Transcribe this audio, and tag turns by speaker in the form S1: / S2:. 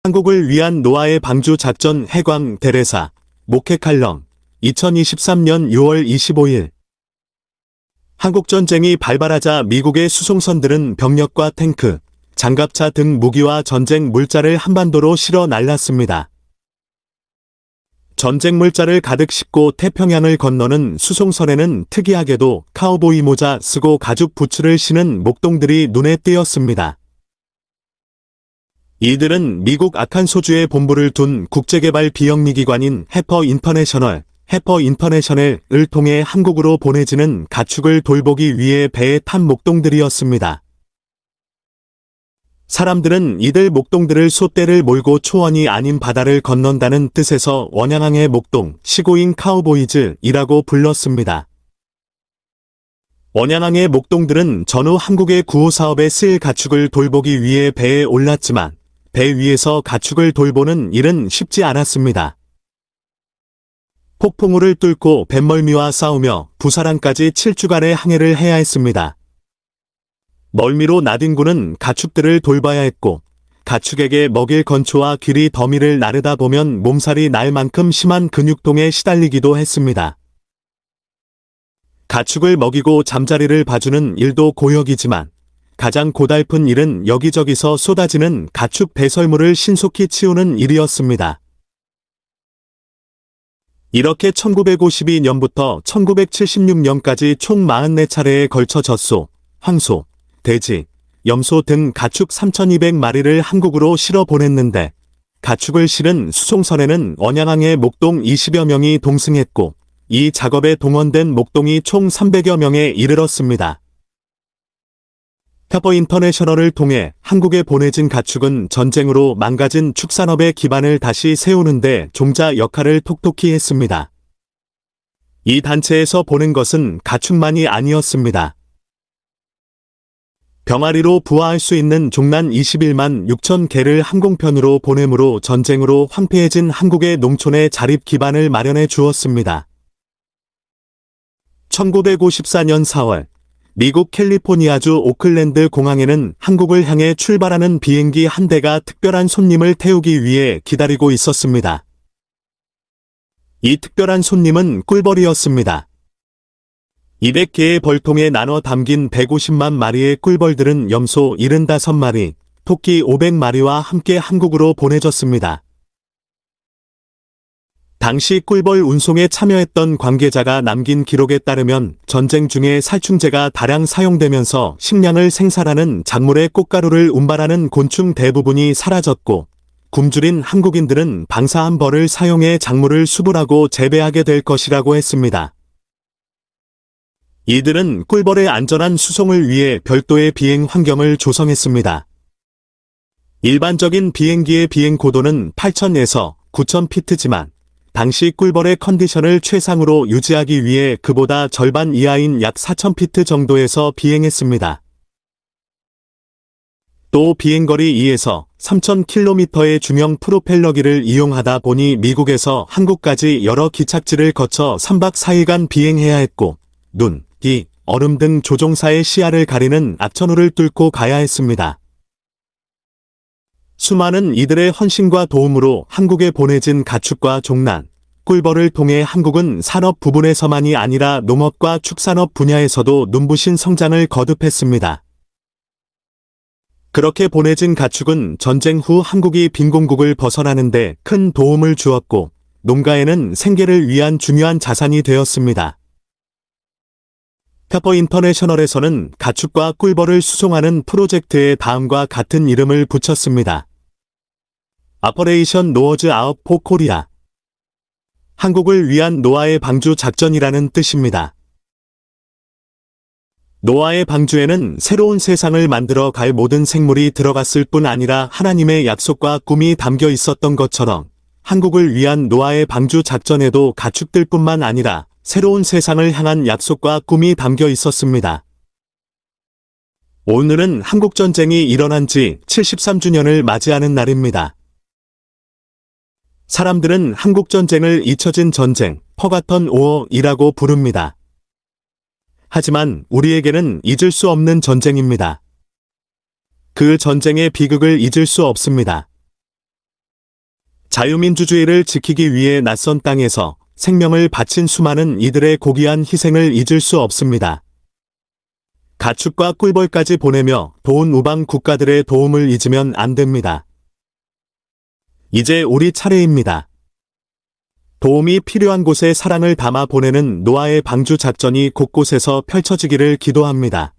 S1: 한국을 위한 노아의 방주 작전 해광 대레사 목회 칼럼 2023년 6월 25일 한국전쟁이 발발하자 미국의 수송선들은 병력과 탱크, 장갑차 등 무기와 전쟁 물자를 한반도로 실어 날랐습니다. 전쟁 물자를 가득 싣고 태평양을 건너는 수송선에는 특이하게도 카우보이 모자 쓰고 가죽 부츠를 신은 목동들이 눈에 띄었습니다. 이들은 미국 아칸소주에 본부를 둔 국제개발 비영리기관인 해퍼 인터내셔널을 통해 한국으로 보내지는 가축을 돌보기 위해 배에 탄 목동들이었습니다. 사람들은 이들 목동들을 소떼를 몰고 초원이 아닌 바다를 건넌다는 뜻에서 원양항의 목동, 시고인 카우보이즈이라고 불렀습니다. 원양항의 목동들은 전후 한국의 구호 사업에 쓰일 가축을 돌보기 위해 배에 올랐지만 배 위에서 가축을 돌보는 일은 쉽지 않았습니다. 폭풍우를 뚫고 뱃멀미와 싸우며 부사랑까지 7주간의 항해를 해야 했습니다. 멀미로 나딘군은 가축들을 돌봐야 했고 가축에게 먹일 건초와 귀리 더미를 나르다 보면 몸살이 날 만큼 심한 근육통에 시달리기도 했습니다. 가축을 먹이고 잠자리를 봐주는 일도 고역이지만 가장 고달픈 일은 여기저기서 쏟아지는 가축 배설물을 신속히 치우는 일이었습니다. 이렇게 1952년부터 1976년까지 총 44차례에 걸쳐 젖소, 황소, 돼지, 염소 등 가축 3,200마리를 한국으로 실어 보냈는데 가축을 실은 수송선에는 원양항의 목동 20여 명이 동승했고 이 작업에 동원된 목동이 총 300여 명에 이르렀습니다. 해퍼 인터내셔널을 통해 한국에 보내진 가축은 전쟁으로 망가진 축산업의 기반을 다시 세우는데 종자 역할을 톡톡히 했습니다. 이 단체에서 보낸 것은 가축만이 아니었습니다. 병아리로 부화할 수 있는 종란 21만 6천 개를 항공편으로 보내므로 전쟁으로 황폐해진 한국의 농촌의 자립 기반을 마련해 주었습니다. 1954년 4월 미국 캘리포니아주 오클랜드 공항에는 한국을 향해 출발하는 비행기 한 대가 특별한 손님을 태우기 위해 기다리고 있었습니다. 이 특별한 손님은 꿀벌이었습니다. 200개의 벌통에 나눠 담긴 150만 마리의 꿀벌들은 염소 75마리, 토끼 500마리와 함께 한국으로 보내졌습니다. 당시 꿀벌 운송에 참여했던 관계자가 남긴 기록에 따르면 전쟁 중에 살충제가 다량 사용되면서 식량을 생산하는 작물의 꽃가루를 운반하는 곤충 대부분이 사라졌고 굶주린 한국인들은 방사한 벌을 사용해 작물을 수분하고 재배하게 될 것이라고 했습니다. 이들은 꿀벌의 안전한 수송을 위해 별도의 비행 환경을 조성했습니다. 일반적인 비행기의 비행 고도는 8,000에서 9,000피트지만 당시 꿀벌의 컨디션을 최상으로 유지하기 위해 그보다 절반 이하인 약 4,000피트 정도에서 비행했습니다. 또 비행거리 2에서 3,000km의 중형 프로펠러기를 이용하다 보니 미국에서 한국까지 여러 기착지를 거쳐 3박 4일간 비행해야 했고 눈, 비, 얼음 등 조종사의 시야를 가리는 악천후를 뚫고 가야 했습니다. 수많은 이들의 헌신과 도움으로 한국에 보내진 가축과 종란, 꿀벌을 통해 한국은 산업 부분에서만이 아니라 농업과 축산업 분야에서도 눈부신 성장을 거듭했습니다. 그렇게 보내진 가축은 전쟁 후 한국이 빈곤국을 벗어나는데 큰 도움을 주었고 농가에는 생계를 위한 중요한 자산이 되었습니다. 해퍼 인터내셔널에서는 가축과 꿀벌을 수송하는 프로젝트에 다음과 같은 이름을 붙였습니다. 아퍼레이션 노어즈 아웃 포 코리아. 한국을 위한 노아의 방주 작전이라는 뜻입니다. 노아의 방주에는 새로운 세상을 만들어 갈 모든 생물이 들어갔을 뿐 아니라 하나님의 약속과 꿈이 담겨 있었던 것처럼 한국을 위한 노아의 방주 작전에도 가축들뿐만 아니라 새로운 세상을 향한 약속과 꿈이 담겨 있었습니다. 오늘은 한국전쟁이 일어난 지 73주년을 맞이하는 날입니다. 사람들은 한국전쟁을 잊혀진 전쟁, 퍼가턴 워이라고 부릅니다. 하지만 우리에게는 잊을 수 없는 전쟁입니다. 그 전쟁의 비극을 잊을 수 없습니다. 자유민주주의를 지키기 위해 낯선 땅에서 생명을 바친 수많은 이들의 고귀한 희생을 잊을 수 없습니다. 가축과 꿀벌까지 보내며 도운 우방 국가들의 도움을 잊으면 안 됩니다. 이제 우리 차례입니다. 도움이 필요한 곳에 사랑을 담아 보내는 노아의 방주 작전이 곳곳에서 펼쳐지기를 기도합니다.